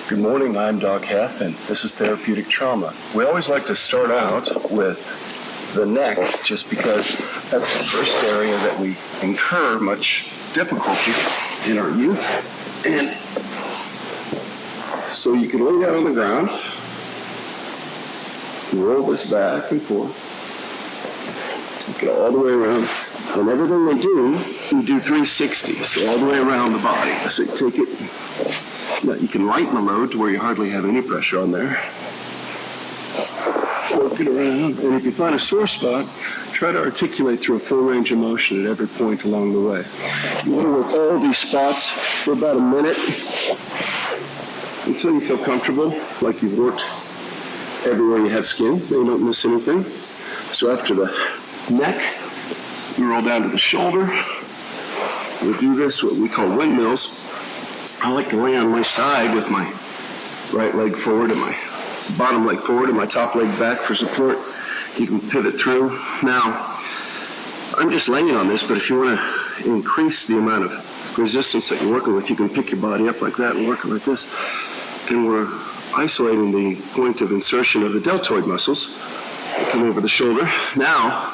Good morning, I'm Doc Heff, and this is Therapeutic Trauma. We always like to start out with the neck, just because that's the first area that we incur much difficulty in our youth. And so you can lay down on the ground, roll this back and forth, take it all the way around. And everything we do 360, so all the way around the body. So you take it. Now you can lighten the load to where you hardly have any pressure on there. Work it around, and if you find a sore spot, try to articulate through a full range of motion at every point along the way. You want to work all these spots for about a minute until you feel comfortable, like you've worked everywhere you have skin, so you don't miss anything. So after the neck, we roll down to the shoulder. We do this, what we call windmills. I like to lay on my side with my right leg forward and my bottom leg forward and my top leg back for support. You can pivot through. Now, I'm just laying on this, but if you want to increase the amount of resistance that you're working with, you can pick your body up like that and work it like this. And we're isolating the point of insertion of the deltoid muscles. Come over the shoulder. Now,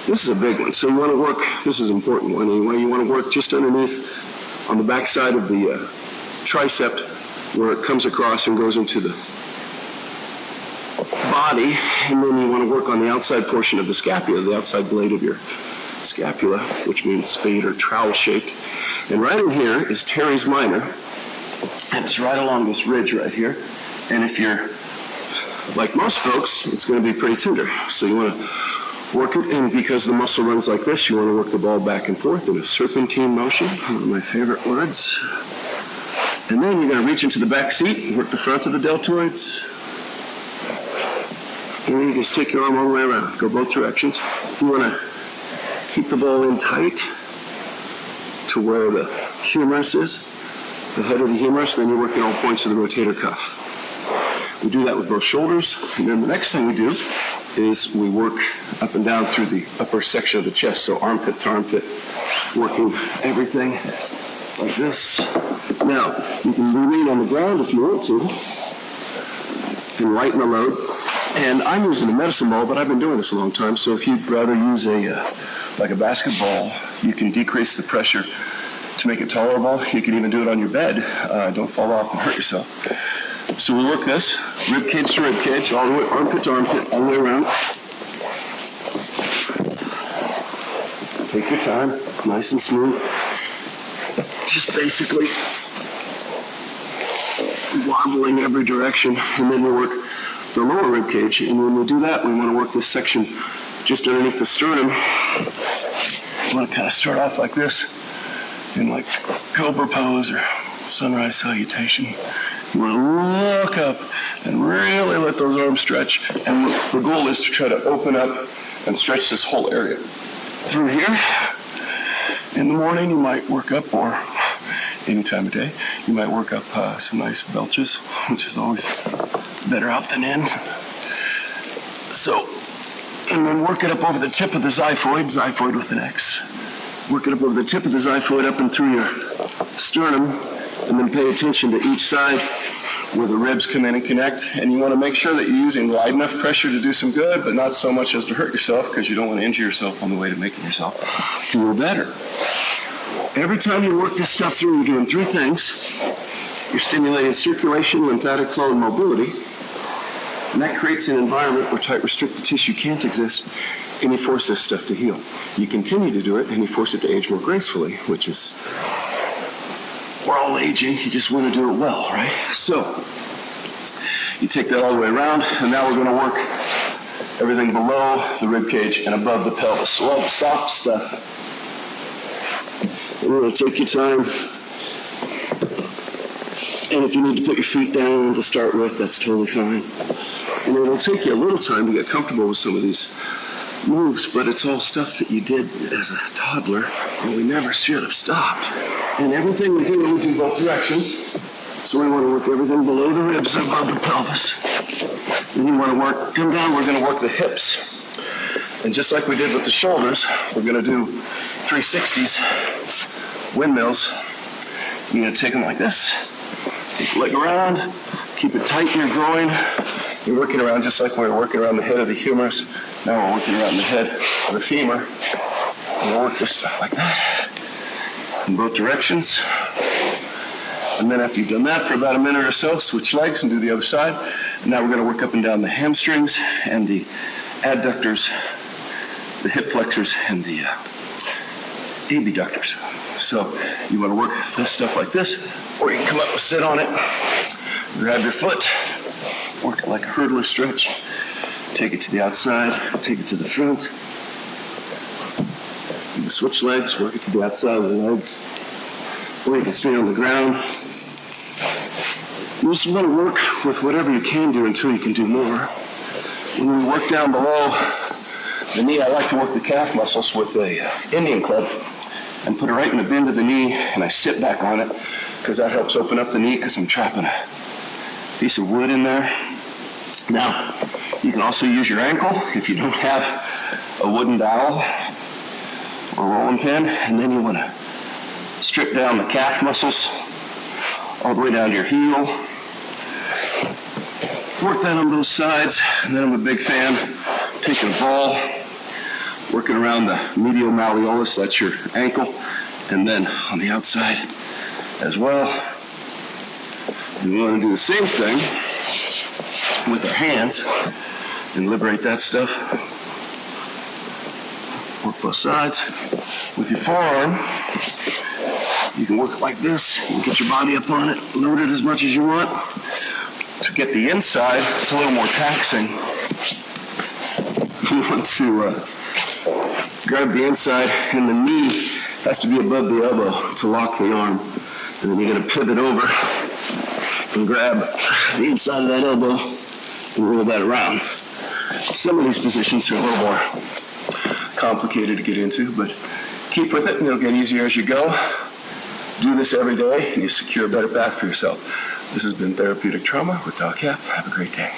this is a big one. So you want to work, this is an important one anyway, you want to work just underneath on the back side of the tricep where it comes across and goes into the body, and then you want to work on the outside portion of the scapula, the outside blade of your scapula, which means spade or trowel shaped. And right in here is teres minor, and it's right along this ridge right here. And if you're like most folks, it's going to be pretty tender. So you want to work it, and because the muscle runs like this, you want to work the ball back and forth in a serpentine motion, one of my favorite words. And then you're going to reach into the back seat, work the front of the deltoids. And then you just take your arm all the way around. Go both directions. You want to keep the ball in tight to where the humerus is, the head of the humerus, then you're working all points of the rotator cuff. We do that with both shoulders, and then the next thing we do is we work up and down through the upper section of the chest, so armpit to armpit, working everything like this. Now, you can remain on the ground if you want to, and lighten the load. And I'm using a medicine ball, but I've been doing this a long time, so if you'd rather use like a basketball, you can decrease the pressure to make it tolerable. You can even do it on your bed. Don't fall off and hurt yourself. So we work this, rib cage to rib cage, all the way, armpit to armpit, all the way around. Take your time, nice and smooth. Just basically wobbling every direction, and then we work the lower rib cage. And when we do that, we want to work this section just underneath the sternum. You want to kind of start off like this, in like cobra pose or sunrise salutation. You want to look up and really let those arms stretch. And the goal is to try to open up and stretch this whole area. Through here, in the morning you might work up, or any time of day, you might work up some nice belches, which is always better out than in. So, and then work it up over the tip of the xiphoid with an X. Work it up over the tip of the xiphoid up and through your sternum, and then pay attention to each side where the ribs come in and connect. And you want to make sure that you're using light enough pressure to do some good, but not so much as to hurt yourself, because you don't want to injure yourself on the way to making yourself feel better. Every time you work this stuff through, you're doing three things. You're stimulating circulation, lymphatic flow, and mobility. And that creates an environment where tight restricted tissue can't exist, and you force this stuff to heal. You continue to do it, and you force it to age more gracefully, which is, we're all aging, you just want to do it well, right? So, you take that all the way around, and now we're going to work everything below the rib cage and above the pelvis. So all the soft stuff. And you're going to take your time. And if you need to put your feet down to start with, that's totally fine. And it'll take you a little time to get comfortable with some of these moves, but it's all stuff that you did as a toddler, and we never should have stopped. And everything we do both directions. So we want to work everything below the ribs and above the pelvis. Then you want to work, come down, we're going to work the hips. And just like we did with the shoulders, we're going to do 360s, windmills. You're going to take them like this, Take the leg around. Keep it tight in your groin. You're working around just like we were working around the head of the humerus. Now we're working around the head of the femur. We'll work this stuff like that in both directions. And then after you've done that for about a minute or so, switch legs and do the other side. And now we're going to work up and down the hamstrings and the adductors, the hip flexors, and the abductors. So you want to work this stuff like this, or you can come up and sit on it, grab your foot, work it like a hurdler stretch, take it to the outside, take it to the front. You can switch legs, work it to the outside of the leg, or you can stay on the ground. You just want to work with whatever you can do until you can do more. When we work down below the knee, I like to work the calf muscles with a Indian club and put it right in the bend of the knee, and I sit back on it because that helps open up the knee because I'm trapping a piece of wood in there. Now, you can also use your ankle if you don't have a wooden dowel or rolling pin, and then you want to strip down the calf muscles all the way down to your heel. Work that on both sides, and then I'm a big fan taking a ball, working around the medial malleolus, that's your ankle, and then on the outside as well. We want to do the same thing with our hands and liberate that stuff. Work both sides. With your forearm, you can work it like this. You can get your body up on it, load it as much as you want. To get the inside, it's a little more taxing. You want to grab the inside, and the knee has to be above the elbow to lock the arm. And then you're going to pivot over and grab the inside of that elbow and roll that around. Some of these positions are a little more complicated to get into, but keep with it and it'll get easier as you go. Do this every day and you secure a better path for yourself. This has been Therapeutic Trauma with Doc Cap. Have a great day.